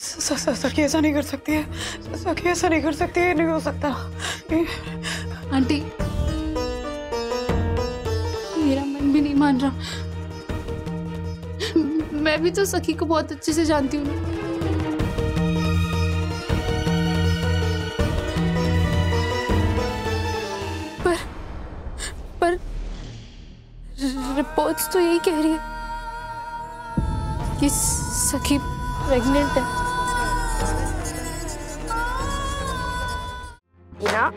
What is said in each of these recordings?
सखी ऐसा नहीं कर सकती है, सखी ऐसा नहीं कर सकती है, नहीं हो सकता। आंटी, मेरा मन भी नहीं मान रहा। मैं भी तो सखी को बहुत अच्छे से जानती हूँ। पर रिपोर्ट्स तो यही कह रही है कि सखी प्रेग्नेंट है। ना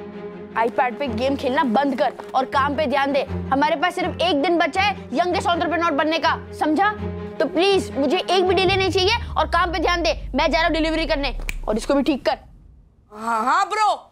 आईपैड पे गेम खेलना बंद कर और काम पे ध्यान दे। हमारे पास सिर्फ एक दिन बचा है यंगेस्ट एंटरप्रेन्योर बनने का, समझा? तो प्लीज मुझे एक भी डिले नहीं चाहिए और काम पे ध्यान दे। मैं जा रहा हूँ डिलीवरी करने, और इसको भी ठीक कर। हाँ हाँ ब्रो।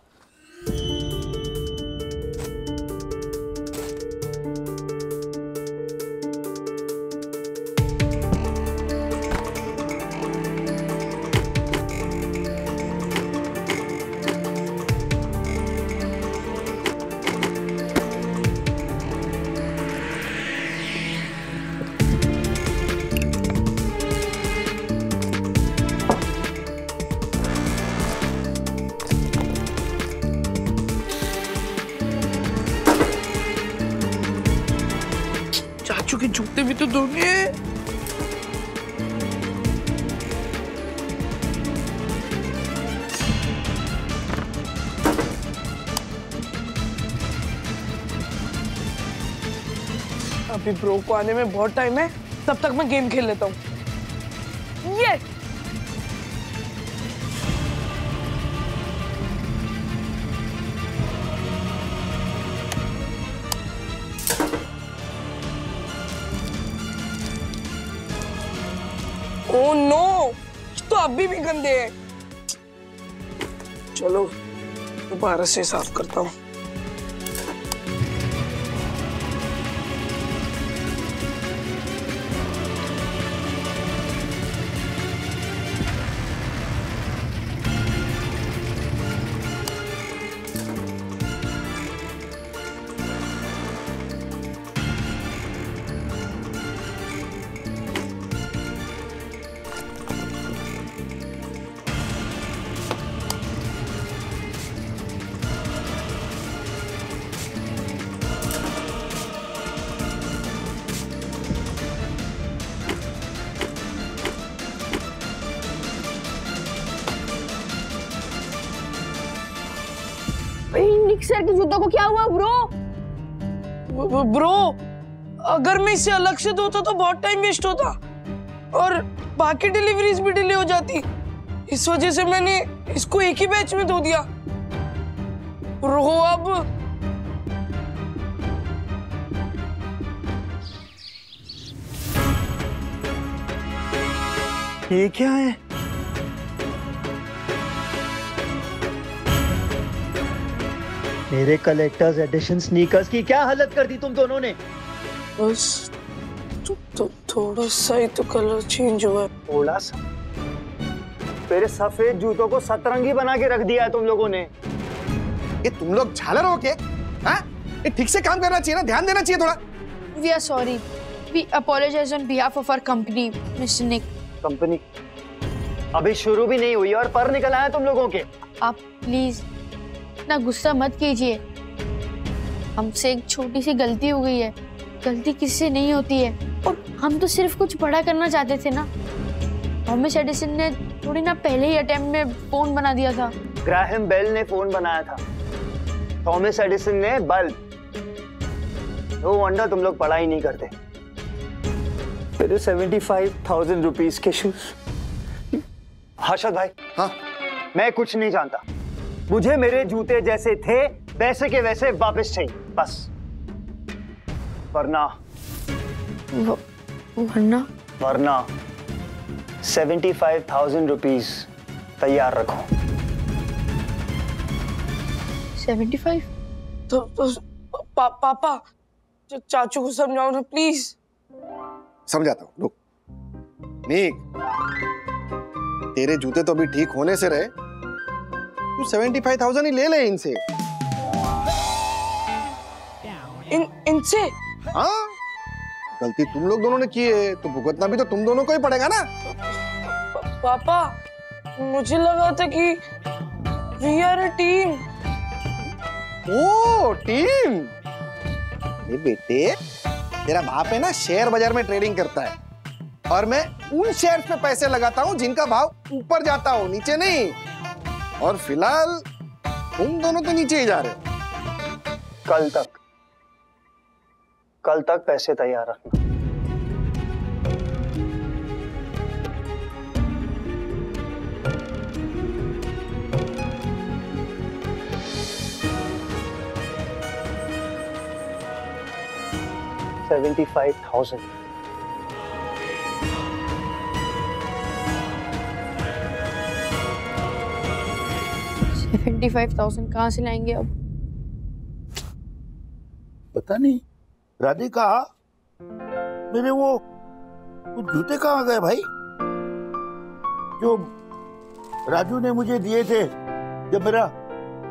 चाचू के जूते भी तो धोने। अभी ब्रो को आने में बहुत टाइम है, तब तक मैं गेम खेल लेता हूँ। ये ओह नो, तो अभी भी गंदे हैं। चलो दोबारा से साफ करता हूँ। निक सर के जूतों को क्या हुआ ब्रो? ब्रो, अगर मैं इसे अलग से धोता तो बहुत टाइम वेस्ट होता और बाकी डिलीवरीज भी डिले हो जाती। इस वजह से मैंने इसको एक ही बैच में धो दिया। ब्रो अब ये क्या है? मेरे कलेक्टर्स एडिशन स्नीकर्स की क्या हालत कर दी तुम दोनों ने? बस तो थोड़ा सा ही तो कलर चेंज हुआ है। थोड़ा सा? मेरे सफेद जूतों को सतरंगी बना के रख दिया है तुम लोगों ने। ये तुम लोग झालर हो के? हाँ? ये ठीक से काम करना चाहिए ना, ध्यान देना चाहिए थोड़ा। We are sorry. We apologize on behalf of our company, Mr. Nick. Company अभी शुरू भी नहीं हुई और पर निकल आए तुम लोगों के। आप प्लीज इतना गुस्सा मत कीजिए। हमसे एक छोटी सी गलती हो गई है। गलती किससे नहीं होती है, और हम तो सिर्फ कुछ बड़ा करना चाहते थे ना। थॉमस एडिसन ने थोड़ी ना पहले ही अटेम्प्ट में फोन बना दिया था। ग्राहम बेल ने फोन बनाया था, थॉमस एडिसन ने बल्ब। नो वंडर तुम लोग पढ़ाई नहीं करते। मेरे 75,000 रुपीज के शूज। हर्षद भाई, हाँ? मैं कुछ नहीं जानता। मुझे मेरे जूते जैसे थे वैसे के वैसे वापस चाहिए, बस। वरना 75,000 रुपीज तैयार रखो। 75? तो पापा चाचू को समझाओ ना प्लीज। समझाता हूँ, रुक। नीक, तेरे जूते तो अभी ठीक होने से रहे, तू 75,000 ही ले ले इनसे। इनसे? हाँ, गलती तुम लोग दोनों ने की है तो भुगतना भी तो तुम दोनों को ही पड़ेगा ना। पापा मुझे लगा था कि वी आर अ टीम। ओ टीम। ये बेटे, तेरा बाप है ना शेयर बाजार में ट्रेडिंग करता है और मैं उन शेयर्स पे पैसे लगाता हूँ जिनका भाव ऊपर जाता हो, नीचे नहीं। और फिलहाल तुम दोनों तो नीचे ही जा रहे हो। कल तक पैसे तैयार रखना। $75,000। 75,000 कहाँ से लाएंगे अब? पता नहीं। राधिका, मेरे वो जूते कहाँ गए भाई, जो राजू ने मुझे दिए थे जब मेरा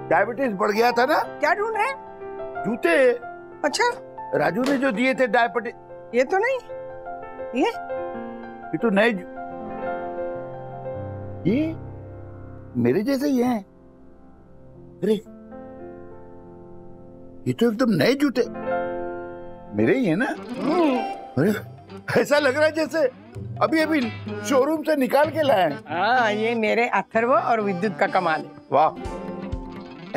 डायबिटीज बढ़ गया था ना। क्या ढूंढ रहे हैं? जूते। अच्छा, राजू ने जो दिए थे डायबिटीज। ये तो नहीं, ये तो नए ये मेरे जैसे ही हैं। अरे ये तो एकदम नए जूते मेरे ही है ना। अरे ऐसा लग रहा है जैसे अभी अभी शोरूम से निकाल के लाए हैं। हाँ, ये मेरे अथर्व और विद्युत का कमाल है। वाह,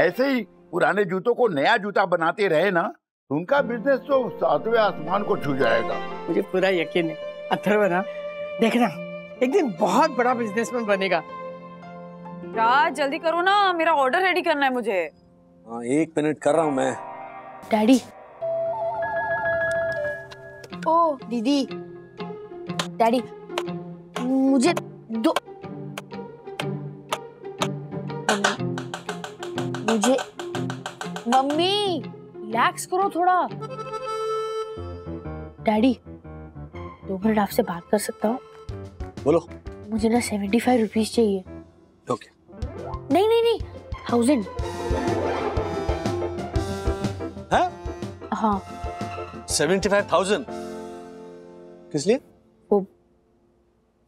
ऐसे ही पुराने जूतों को नया जूता बनाते रहे ना, उनका बिजनेस तो 7वें आसमान को छू जाएगा। मुझे पूरा यकीन है अथर्व ना, देखना एक दिन बहुत बड़ा बिजनेसमैन बनेगा। राज जल्दी करो ना, मेरा ऑर्डर रेडी करना है मुझे। हाँ 1 मिनट कर रहा हूँ मैं। डैडी। ओ दीदी, डैडी मुझे दो, मुझे मम्मी रिलैक्स करो थोड़ा। डैडी 2 मिनट आपसे बात कर सकता हूँ? बोलो। मुझे ना 75 रुपीज चाहिए। ओके। नहीं 1000। है? हाँ 75,000 किस लिए? वो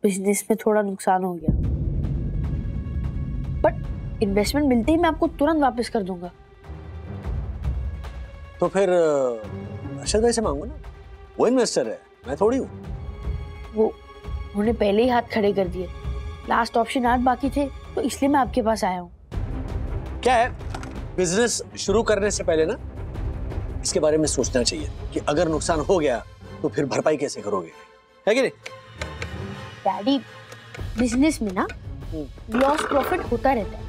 बिजनेस में थोड़ा नुकसान हो गया, बट इन्वेस्टमेंट मिलते ही मैं आपको तुरंत वापस कर दूंगा। तो फिर अरशद भाई से मांगो ना, वो इन्वेस्टर है, मैं थोड़ी हूँ। वो उन्होंने पहले ही हाथ खड़े कर दिए। लास्ट ऑप्शन 8 बाकी थे, तो इसलिए मैं आपके पास आया हूँ। क्या है, बिजनेस शुरू करने से पहले ना इसके बारे में सोचना चाहिए कि अगर नुकसान हो गया तो फिर भरपाई कैसे करोगे, है कि नहीं? डैडी बिजनेस में ना लॉस प्रॉफिट होता रहता है।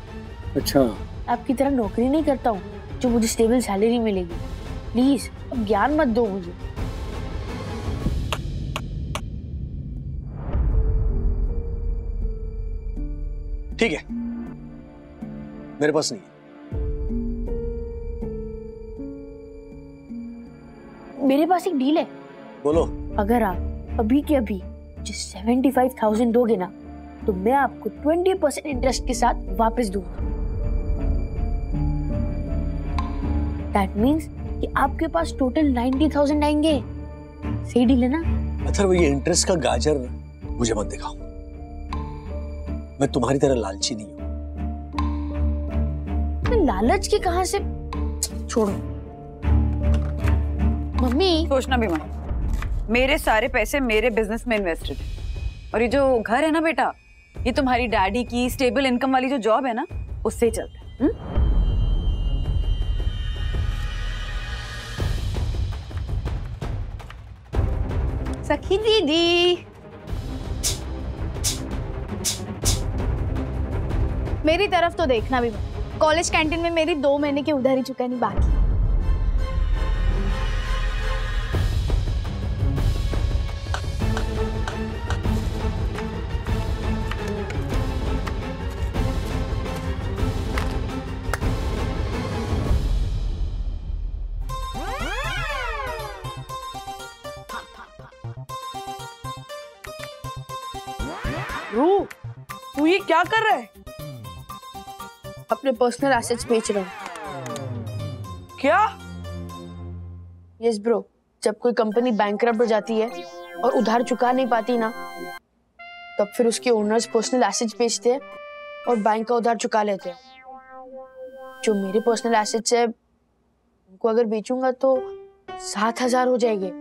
अच्छा। आपकी तरह नौकरी नहीं करता हूँ जो मुझे स्टेबल सैलरी मिलेगी। प्लीज अब ज्ञान मत दो मुझे। ठीक है, मेरे पास नहीं है। मेरे पास एक डील है। बोलो। अगर आप अभी के अभी मुझे 75,000 दोगे ना, तो मैं आपको 20% इंटरेस्ट के साथ वापस दूंगा। दैट मीन्स कि आपके पास टोटल 90,000 आएंगे। सही डील है ना? अच्छा, वो ये इंटरेस्ट का गाजर मुझे मत दिखाओ, मैं तुम्हारी तरह लालची नहीं हूँ। लालच की कहां से? छोड़ो मम्मी। सोचना भी मत, मेरे सारे पैसे मेरे बिजनेस में इन्वेस्टेड है। और ये जो घर है ना बेटा, ये तुम्हारी डैडी की स्टेबल इनकम वाली जो जॉब है ना, उससे ही चलता है। सखी दीदी, मेरी तरफ तो देखना भी मत। कॉलेज कैंटीन में मेरी 2 महीने की उधारी चुकानी बाकी। रू, तू ये क्या कर रहा है? अपने पर्सनल एसेट्स बेच रहा हूँ। क्या? यस ब्रो, जब कोई कंपनी बैंकरप्ट हो जाती है और उधार चुका नहीं पाती ना, तब फिर उसके ओनर्स पर्सनल एसेट्स बेचते हैं और बैंक का उधार चुका लेते हैं। जो मेरे पर्सनल एसेट्स है उनको अगर बेचूंगा तो 7,000 हो जाएंगे।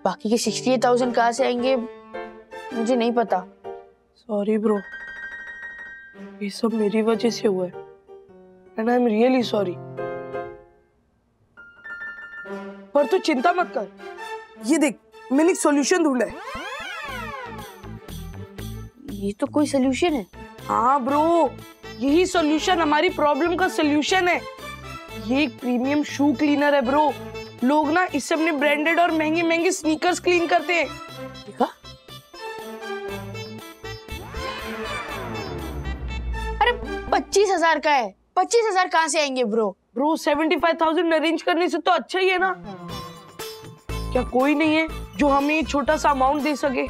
बाकी के 68,000 कहाँ से आएंगे मुझे नहीं पता। सॉरी ब्रो, ये सब मेरी वजह से हुआ है and I am really sorry. पर तू चिंता मत कर, ये देख मैंने एक सॉल्यूशन ढूंढा है। ये तो कोई सोल्यूशन है? हाँ ब्रो, यही सॉल्यूशन हमारी प्रॉब्लम का सॉल्यूशन है। ये एक प्रीमियम शू क्लीनर है ब्रो। लोग ना इससे अपने ब्रांडेड और महंगे महंगे स्नीकर्स क्लीन करते हैं। देखा? अरे 25,000 का है। 25,000 कहाँ से आएंगे ब्रो? ब्रो 75,000 अरेंज करने से तो अच्छा ही है ना। क्या कोई नहीं है जो हमें ये छोटा सा अमाउंट दे सके?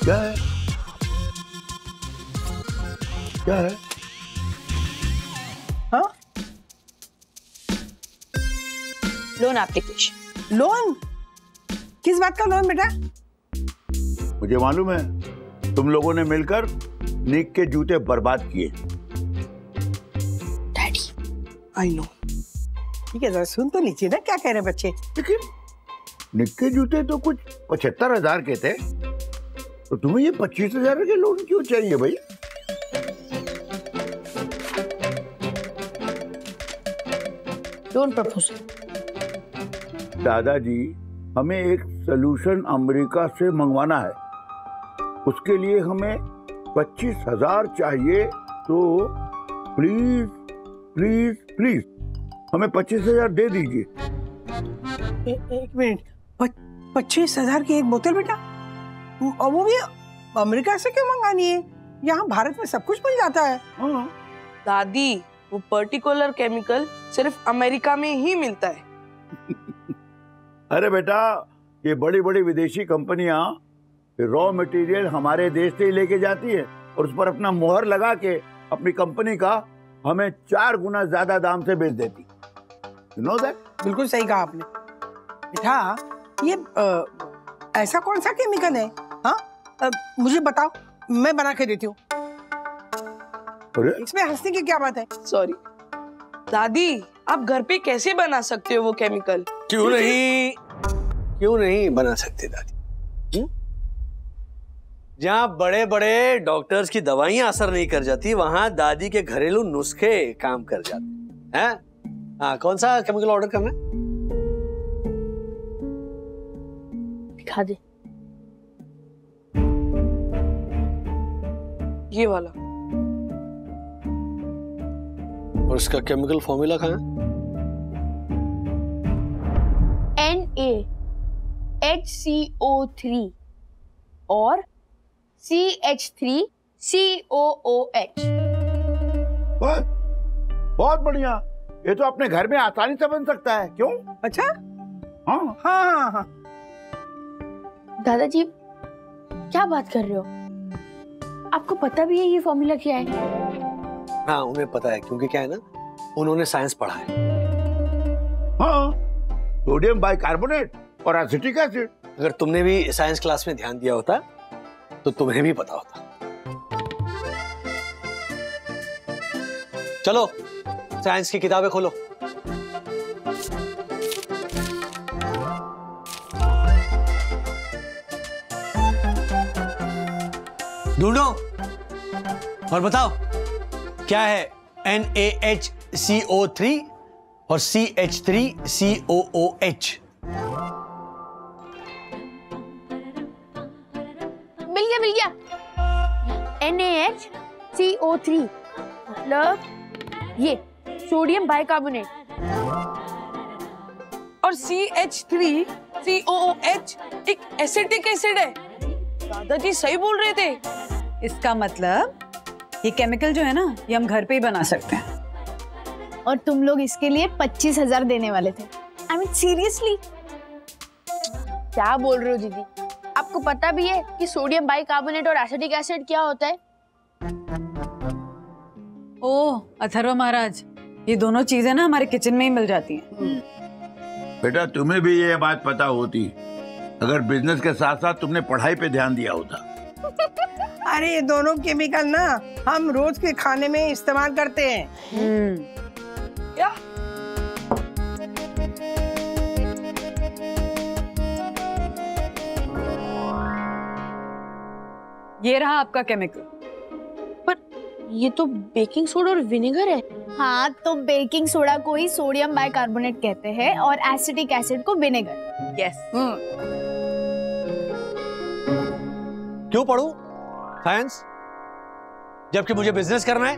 क्या है? क्या है? हाँ? Loan application. लोन? किस बात का लोन बेटा? मुझे मालूम है तुम लोगों ने मिलकर निक के जूते बर्बाद किए। Daddy I know. ठीक है, जरा सुन तो लीजिए ना क्या कह रहे बच्चे। लेकिन निक के जूते तो कुछ 75,000 के थे, तो तुम्हें ये 25,000 के लोन क्यों चाहिए भाई? Loan proposal. दादाजी, हमें एक सलूशन अमेरिका से मंगवाना है। उसके लिए हमें 25,000 चाहिए, तो प्लीज प्लीज प्लीज हमें 25,000 दे दीजिए। एक मिनट, 25,000 की एक बोतल बेटा? और वो भी अमेरिका से क्यों मंगानी है? यहाँ भारत में सब कुछ मिल जाता है। हाँ। दादी, वो पर्टिकुलर केमिकल सिर्फ अमेरिका में ही मिलता है। अरे बेटा, ये बड़ी बड़ी विदेशी कंपनियां रॉ मटेरियल हमारे देश से ही लेके जाती है और उस पर अपना मोहर लगा के अपनी कंपनी का हमें 4 गुना ज्यादा दाम से बेच देती। You know that? बिल्कुल सही कहा आपने बेटा। ये ऐसा कौन सा केमिकल है? हाँ, मुझे बताओ, मैं बना के देती हूँ। इसमें हंसने की क्या बात है? सॉरी दादी, आप घर पे कैसे बना सकते हो वो केमिकल? क्यों नहीं बना सकते दादी? जहाँ बड़े बड़े डॉक्टर्स की दवाइयां असर नहीं कर जाती, वहां दादी के घरेलू नुस्खे काम कर जाते हैं। हाँ, कौन सा केमिकल ऑर्डर करना है? दिखा दे। ये वाला। और इसका केमिकल फॉर्मूला कहाँ है? NaHCO3 और CH3COOH। बहुत बढ़िया। ये तो अपने घर में आसानी से बन सकता है, क्यों? अच्छा, हाँ हाँ हाँ। दादाजी क्या बात कर रहे हो? आपको पता भी है ये फॉर्मूला क्या है? हाँ, उन्हें पता है, क्योंकि क्या है ना, उन्होंने साइंस पढ़ा है। हाँ, सोडियम बाइकार्बोनेट और एसिटिक एसिड। अगर तुमने भी साइंस क्लास में ध्यान दिया होता तो तुम्हें भी पता होता। चलो साइंस की किताबें खोलो। ढूंढो और बताओ क्या है NaHCO3 और CH3COOH। मिल गया NaHCO3 मतलब ये सोडियम बाइकार्बोनेट, और CH3COOH एक एसिटिक एसिड है। दादाजी सही बोल रहे थे। इसका मतलब ये केमिकल जो है ना, ये हम घर पे ही बना सकते हैं। और तुम लोग इसके लिए 25,000 देने वाले थे। I mean seriously? क्या बोल रहे हो दीदी? आपको पता भी है कि सोडियम बाइकार्बोनेट और एसिटिक एसिड क्या होता है? ओह अथर्व महाराज, ये दोनों चीजें ना हमारे किचन में ही मिल जाती हैं। बेटा तुम्हें भी ये बात पता होती अगर बिजनेस के साथ साथ तुमने पढ़ाई पे ध्यान दिया होता। अरे ये दोनों केमिकल ना हम रोज के खाने में इस्तेमाल करते हैं। क्या? ये रहा आपका केमिकल। पर ये तो बेकिंग सोडा और विनेगर है। हाँ, तो बेकिंग सोडा को ही सोडियम बाइकार्बोनेट कहते हैं और एसिटिक एसिड को विनेगर। यस। क्यों पढ़ूं साइंस जबकि मुझे बिजनेस करना है?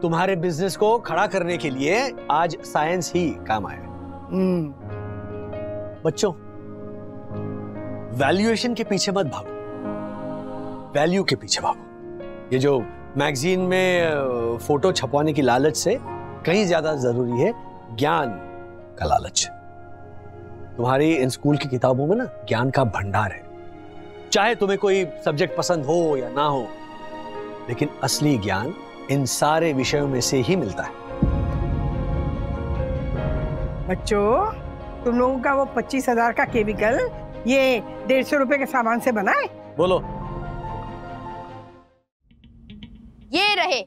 तुम्हारे बिजनेस को खड़ा करने के लिए आज साइंस ही काम आया। बच्चों, वैल्यूएशन के पीछे मत भागो, वैल्यू के पीछे भागो। ये जो मैगजीन में फोटो छपवाने की लालच से कहीं ज्यादा जरूरी है ज्ञान का लालच। तुम्हारी इन स्कूल की किताबों में ना ज्ञान का भंडार है। चाहे तुम्हें कोई सब्जेक्ट पसंद हो या ना हो, लेकिन असली ज्ञान इन सारे विषयों में से ही मिलता है। बच्चों, तुम लोगों का वो 25,000 का केमिकल ये 150 रुपए के सामान से बना है? बोलो। ये रहे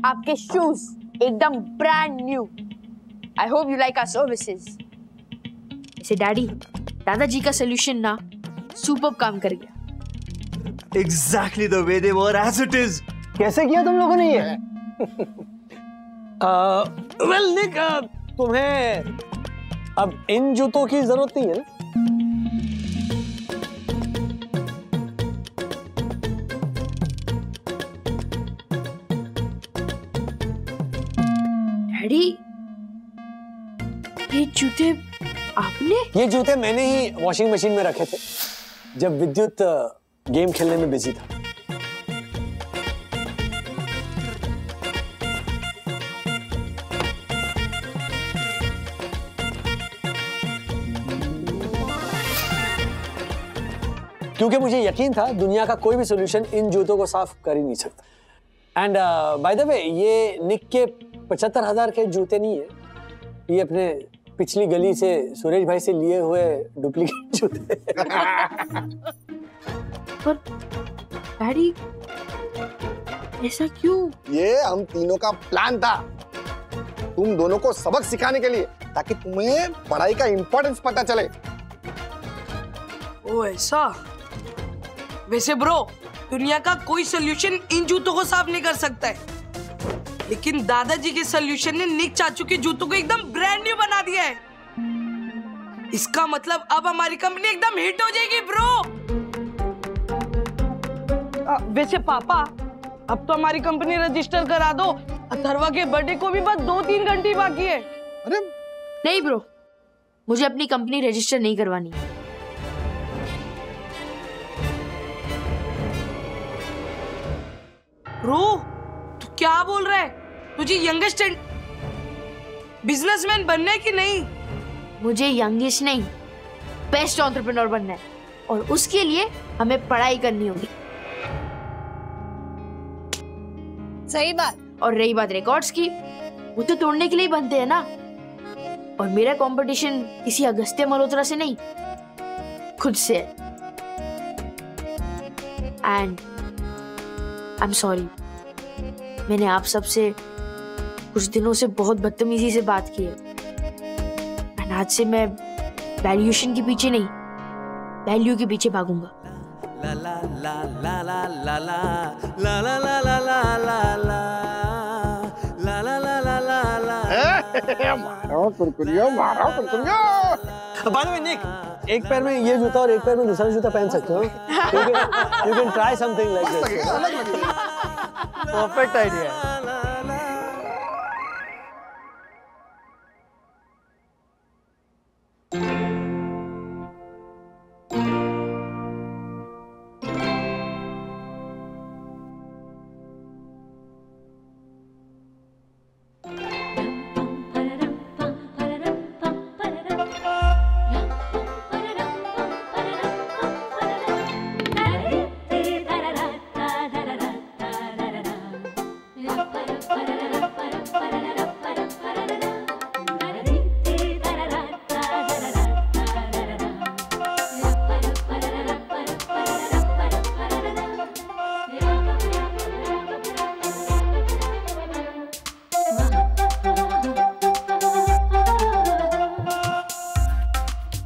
आपके शूज, एकदम brand new. I hope you like our services. ऐसे डैडी, दादाजी का सोल्यूशन ना सुपर्ब काम कर गया। Exactly the way they were as it is. कैसे किया तुम लोगों ने ये? वेल निक, तुम्हें अब इन जूतों की जरूरत नहीं है ना? डैडी, ये जूते आपने? ये जूते मैंने ही वॉशिंग मशीन में रखे थे जब विद्युत गेम खेलने में बिजी था। क्योंकि मुझे यकीन था दुनिया का कोई भी सॉल्यूशन इन जूतों को साफ कर ही नहीं सकता। एंड बाय द वे, ये निक के 75,000 के जूते नहीं है, ये अपने पिछली गली से सुरेश भाई से लिए हुए डुप्लीकेट जूते। पर डैडी, ऐसा क्यों? ये हम तीनों का प्लान था, तुम दोनों को सबक सिखाने के लिए, ताकि तुम्हें पढ़ाई का इंपॉर्टेंस पता चले। ओ ऐसा? वैसे ब्रो, दुनिया का कोई सॉल्यूशन इन जूतों को साफ नहीं कर सकता है, लेकिन दादाजी के सॉल्यूशन ने निक चाचू के जूतों को एकदम ब्रांड न्यू बना दिया है। इसका मतलब अब हमारी कंपनी एकदम हिट हो जाएगी ब्रो। वैसे पापा, अब तो हमारी कंपनी रजिस्टर करा दो। अथर्वा के बर्थडे को भी बस 2-3 घंटे बाकी है। अरे नहीं ब्रो, मुझे अपनी कंपनी रजिस्टर नहीं करवानी। ब्रो, तू क्या बोल रहा है? तुझे यंगेस्ट बिजनेसमैन बनना है कि नहीं? मुझे यंगेस्ट नहीं, बेस्ट एंटरप्रेन्योर बनना है, और उसके लिए हमें पढ़ाई करनी होगी। सही बात। और रही बात रिकॉर्ड्स की, वो तो तोड़ने के लिए बनते हैं ना। और मेरा कंपटीशन किसी अगस्त्य मल्होत्रा से नहीं, खुद से है। एंड आई एम सॉरी, मैंने आप सबसे कुछ दिनों से बहुत बदतमीजी से बात की है। एंड आज से मैं वैल्यूएशन के पीछे नहीं, वैल्यू के पीछे भागूंगा। ला ला ला ला ला ला ला ला ला ला ला ला ला ला ला ला ला ला ला। मारो कुरकुरियो, मारो कुरकुरियो। बाय द वे निक, एक पैर में ये जूता और एक पैर में दूसरा जूता पहन सकते हो। You can try something like this. Perfect idea.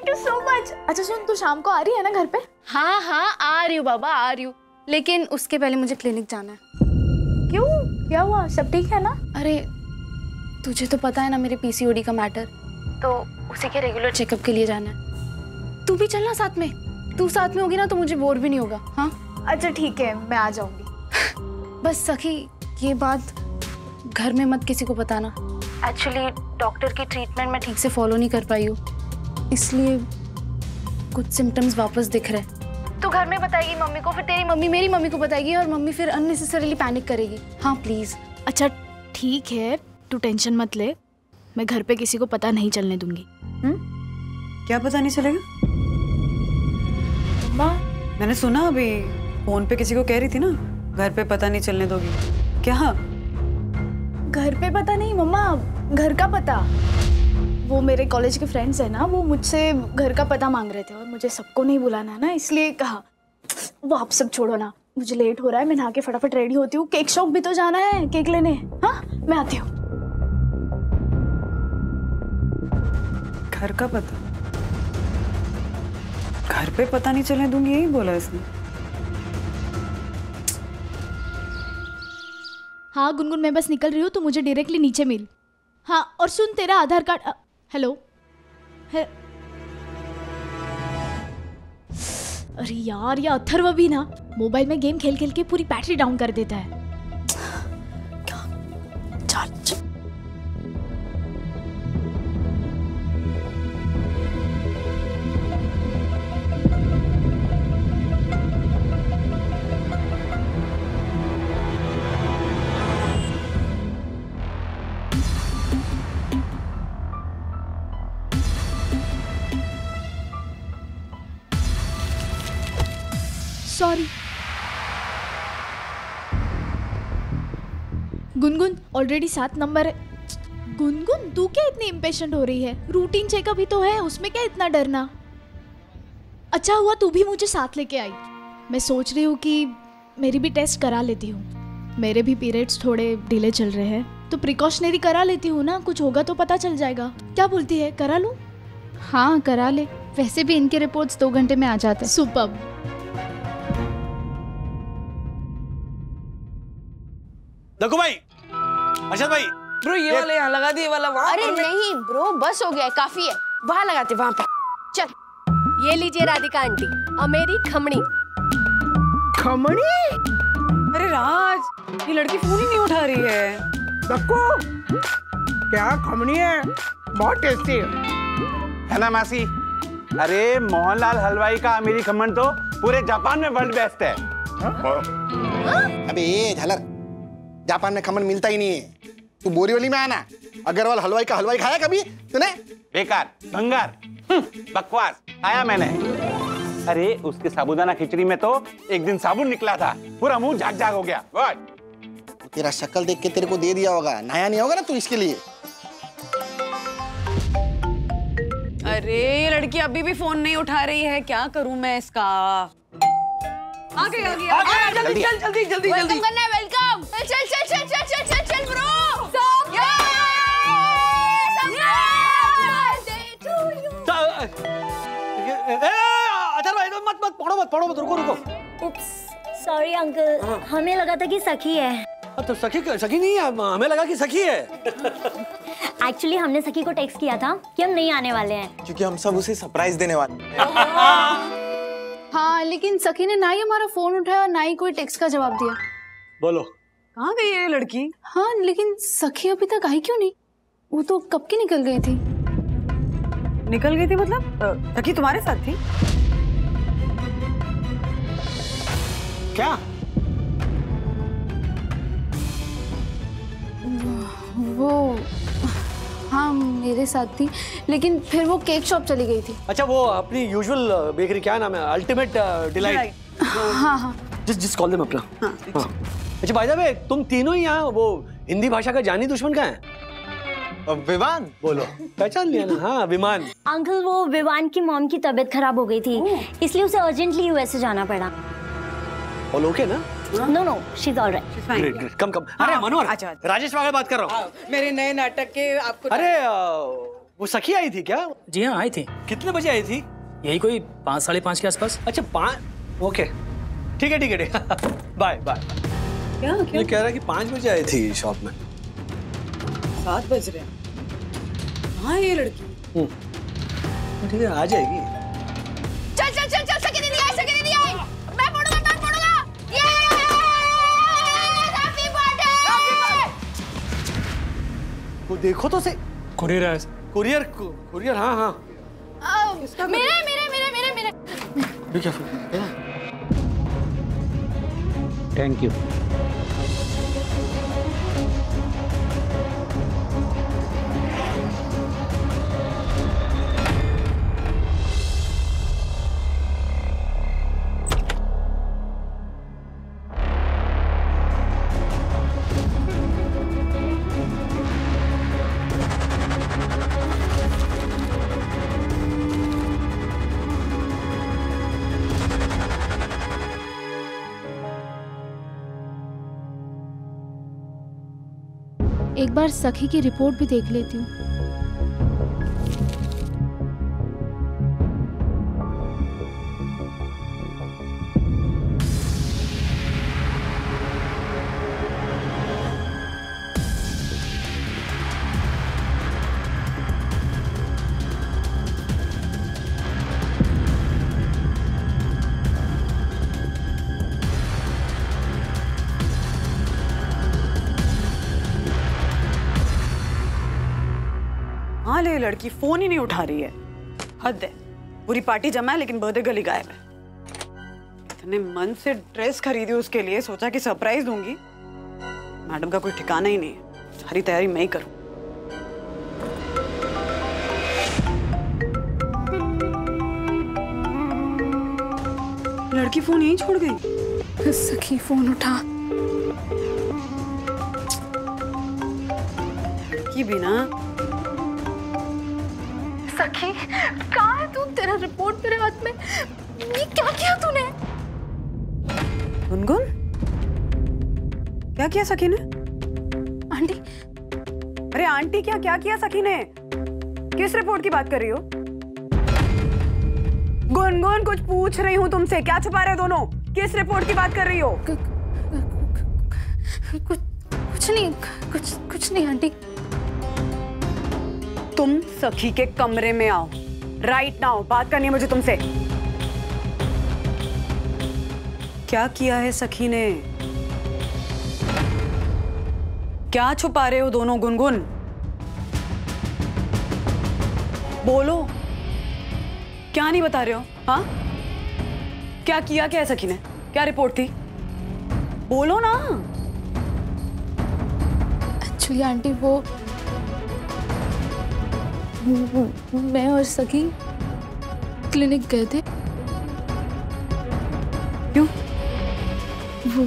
Thank you so much. अच्छा सुन, तू शाम को आ रही है ना घर पे? हाँ हाँ आ रही हूँ बाबा, आ रही हूँ, लेकिन उसके पहले मुझे क्लिनिक जाना है। क्यों, क्या हुआ? सब ठीक है ना? अरे तुझे तो पता है ना मेरे पीसीओडी का मैटर, तो उसी के रेगुलर चेकअप के लिए जाना है। तू भी चलना साथ में, तू साथ में होगी ना तो मुझे बोर भी नहीं होगा। हाँ अच्छा ठीक है, मैं आ जाऊंगी। बस सखी ये बात घर में मत किसी को बताना। एक्चुअली डॉक्टर की ट्रीटमेंट मैं ठीक से फॉलो नहीं कर पाई हूँ, इसलिए कुछ सिम्टम्स वापस दिख रहे हैं। तो घर में बताएगी मम्मी को, फिर तेरी मम्मी मेरी मम्मी को बताएगी और मम्मी फिर अननेसेसरीली पैनिक करेगी। हाँ प्लीज। अच्छा ठीक है, तू टेंशन मत ले, मैं घर पे किसी को पता नहीं चलने दूंगी। क्या पता नहीं चलेगा? माँ मैंने सुना अभी फोन पे किसी को कह रही थी ना घर पे पता नहीं चलने दोगी। क्या? घर पे पता नहीं मम्मा, घर का पता। वो मेरे कॉलेज के फ्रेंड्स है ना, वो मुझसे घर का पता मांग रहे थे और मुझे सबको नहीं बुलाना है ना, इसलिए कहा वो आप सब छोड़ो ना, मुझे लेट हो रहा है, मैं नहा के फटाफट रेडी होती हूँ, केक शॉप भी तो जाना है, केक लेने। हाँ मैं आती हूँ। घर का पता? घर पे पता नहीं चलने दूंगी, यही बोला इसने। हाँ गुनगुन, मैं बस निकल रही हूँ, तो मुझे डायरेक्टली नीचे मिल। हाँ और सुन, तेरा आधार कार्ड। हेलो अरे यार, ये अथर्व भी ना मोबाइल में गेम खेल खेल के पूरी बैटरी डाउन कर देता है। चल सॉरी गुनगुन, ऑलरेडी 7 नंबर है। गुनगुन तू क्या इतनी इम्पेशेंट हो रही है? रूटीन चेकअप ही तो है, उसमें क्या इतना डरना। अच्छा हुआ तू भी मुझे साथ लेके आई। मैं सोच रही हूँ कि मेरी भी टेस्ट करा लेती हूँ, मेरे भी पीरियड्स थोड़े डिले चल रहे हैं, तो प्रिकॉशनरी करा लेती हूँ ना, कुछ होगा तो पता चल जाएगा। क्या बोलती है, करा लूँ? हाँ करा ले, वैसे भी इनके रिपोर्ट्स 2 घंटे में आ जाते हैं। सुपर्ब। देखो भाई, अरशद भाई, ब्रो ये वाला यहाँ लगा दिए, वाला वहाँ। अरे नहीं ब्रो, बस हो गया, काफी है, वहां लगाते, वहां पे। चल ये लीजिए राधिका आंटी, और मेरी खमणी। खमणी? अरे राज, ये लड़की फोन ही नहीं उठा रही है। सबको क्या खमणी है? बहुत टेस्टी है ना मासी? अरे मोहनलाल हलवाई का अमीरी खमण तो पूरे जापान में वर्ल्ड बेस्ट है। अबे झालर, जापान में खमन मिलता ही नहीं है। तू बोरीवली में आना, अग्रवाल हलवाई का हलवाई खाया कभी तूने? बेकार, भंगार, बकवास खाया मैंने। अरे उसके साबूदाना खिचड़ी में तो एक दिन साबुन निकला था, पूरा मुंह झाग झाग हो गया। तेरा शक्ल देख के तेरे को दे दिया होगा, नया नहीं होगा ना तू इसके लिए। अरे ये लड़की अभी भी फोन नहीं उठा रही है, क्या करूं मैं इसका? आ गई जल्दी जल्दी जल्दी जल्दी। वेलकम करना है, वेलकम। चल चल चल चल चल चल चल ब्रो। अथर्व भाई मत पढ़ो मत, रुको। उप्स, सॉरी अंकल, हमें लगा था कि सखी है। तो सखी नहीं है, हमें लगा कि सखी है। एक्चुअली हमने सखी को टेक्स्ट किया था कि हम नहीं आने वाले हैं, क्योंकि हम सब उसे सरप्राइज देने वाले। हाँ लेकिन सखी ने ना ही हमारा फोन उठाया और ना ही कोई टेक्स्ट का जवाब दिया। बोलो कहाँ गई है ये लड़की? हाँ लेकिन सखी अभी तक आई क्यों नहीं? वो तो कब की निकल गई थी। निकल गई थी मतलब? सखी तुम्हारे साथ थी क्या? वो हाँ मेरे साथ थी, लेकिन फिर वो केक शॉप चली गई थी। अच्छा वो अपनी यूजुअल बेकरी, क्या नाम है? Ultimate delight. हाँ जिस कॉल देम अपना। हाँ। अच्छा बाय द वे, तुम तीनों ही यहाँ वो हिंदी भाषा का जानी दुश्मन का है? विवान। बोलो, पहचान लिया ना? हाँ विमान। अंकल वो विवान की मॉम की तबीयत खराब हो गई थी, इसलिए उसे अर्जेंटली यूएस से जाना पड़ा। ऑल ओके ना? No she is alright. Great. Come. अरे मनोहर, राजेश वाले बात कर रहा हूँ। मेरे नए नाटक के आपको। अरे वो सखी आई थी क्या? जी हाँ, आई थी। कितने बजे आई थी? यही कोई 5 साढ़े 5 के आसपास। अच्छा 5, ओके ठीक है ठीक है बाय बाय। क्या मैं कह रहा कि 5 बजे आई थी शॉप में। 7 बज रहे हैं। हाँ ये लड़की ठीक है आ जाएगी। चल चल चल चल, सखी दीदी आई, सखी दीदी आई। मैं फोड़ूंगा। ये हैप्पी बर्थडे। वो देखो तो से कुरियर है। कुरियर हाँ। मेरे क्या थैंक यू। एक बार सखी की रिपोर्ट भी देख लेती हूँ। हाँ ले लड़की फोन ही नहीं उठा रही है। हद है। पूरी पार्टी जमा है लेकिन बर्थडे गर्ल गायब है। इतने मन से ड्रेस खरीदी उसके लिए, सोचा कि सरप्राइज दूंगी। मैडम का कोई ठिकाना ही नहीं है। सारी तैयारी मैं ही करूं। लड़की फोन यहीं छोड़ गई। सखी फोन उठा। लड़की भी ना। सखी कहाँ है तू? तेरा रिपोर्ट तेरे हाथ में। ये क्या किया तूने? गुनगुन क्या किया सखी ने? आंटी। अरे आंटी क्या किया सखी ने? किस रिपोर्ट की बात कर रही हो? गुनगुन कुछ पूछ रही हूँ तुमसे, क्या छुपा रहे हो दोनों? किस रिपोर्ट की बात कर रही हो? कुछ नहीं आंटी। तुम सखी के कमरे में आओ राइट नाउ, बात करनी है मुझे तुमसे। क्या किया है सखी ने? क्या छुपा रहे हो दोनों? गुनगुन बोलो, क्या नहीं बता रहे हो? हाँ क्या किया क्या है सखी ने? क्या रिपोर्ट थी? बोलो ना। एक्चुअली आंटी वो मैं और सखी क्लिनिक गए थे। क्यों? वो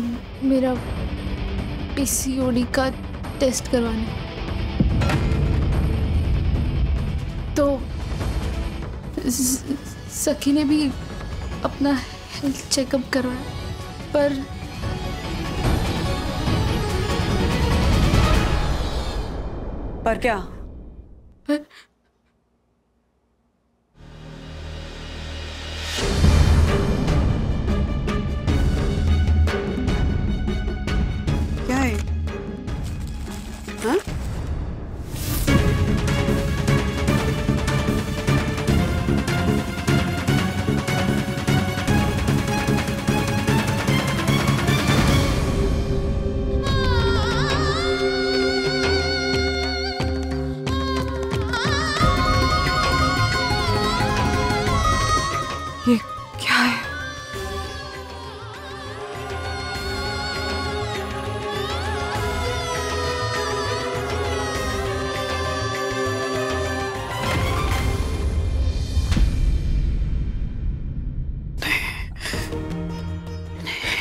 मेरा पीसीओडी का टेस्ट करवाने। तो सखी ने भी अपना हेल्थ चेकअप करवाया, पर क्या? क्या है? हाँ? ये क्या है?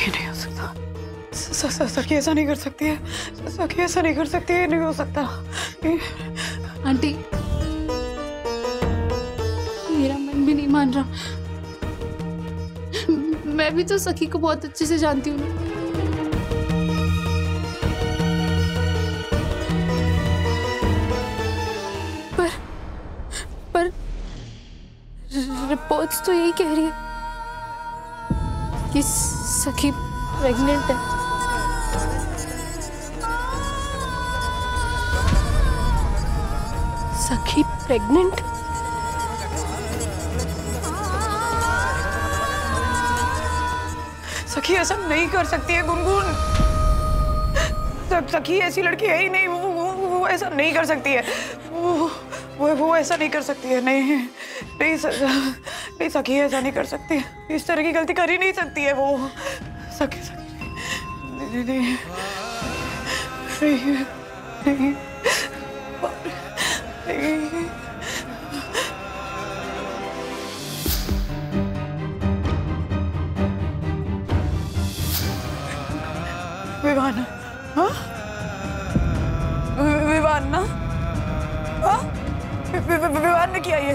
नहीं हो सकता। सखी ऐसा नहीं कर सकती है। सखी ऐसा नहीं कर सकती है। नहीं हो सकता। आंटी मेरा मन भी नहीं मान रहा। मैं भी तो सखी को बहुत अच्छे से जानती हूँ ना। रिपोर्ट्स तो यही कह रही है कि सखी प्रेग्नेंट है। सखी प्रेग्नेंट? सखी ऐसा नहीं कर सकती है गुनगुन। सखी ऐसी लड़की है ही नहीं। वो ऐसा नहीं कर सकती है। वो ऐसा नहीं कर सकती है। नहीं सखी ऐसा नहीं कर सकती है। इस तरह की गलती कर ही नहीं सकती है वो। सखी नहीं नहीं नहीं नहीं। विवाना, हाँ? विवाना, हाँ? विवान ने किया ये,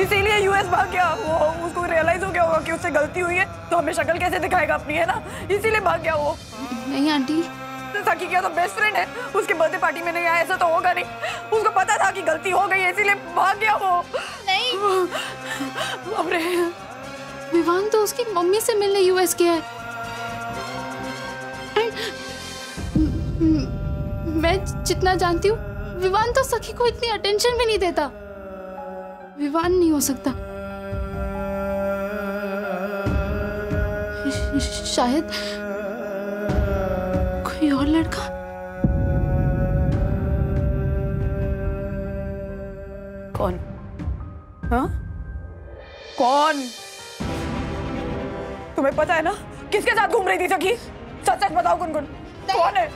इसीलिए यूएस भाग गया। वो उसको रियलाइज हो गया होगा कि उससे गलती हुई है, तो हमें शक्ल कैसे दिखाएगा अपनी, है ना? इसीलिए भाग गया वो। नहीं आंटी, सखी क्या तो बेस्ट फ्रेंड है, उसके बर्थडे पार्टी में नहीं आया, ऐसा तो होगा नहीं। उसको पता था कि गलती हो गई है, इसीलिए भाग गया वो। नहीं, अरे विवान तो उसकी मम्मी से मिलने यूएस गया है। मैं जितना जानती हूँ, विवान तो सखी को इतनी अटेंशन भी नहीं देता। विवान नहीं हो सकता। शायद कोई और लड़का। कौन? हाँ? कौन? तुम्हें पता है ना किसके साथ घूम रही थी सखी? सच सच बताओ गुनगुन, कौन है?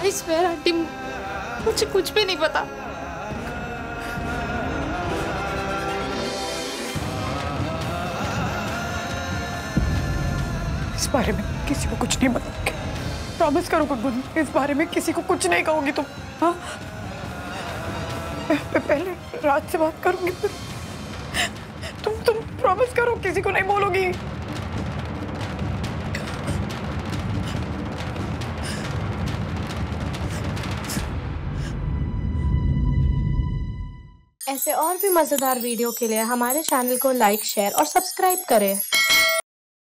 आई स्वेयर आंटी, मुझे कुछ भी नहीं पता। इस बारे में किसी को कुछ नहीं बताओगे? प्रॉमिस करो गुनगुन, इस बारे में किसी को कुछ नहीं कहोगी तुम, हाँ? पहले रात से बात करूंगी, फिर तुम प्रॉमिस करो किसी को नहीं बोलोगी। ऐसे और भी मजेदार वीडियो के लिए हमारे चैनल को लाइक, शेयर और सब्सक्राइब करें।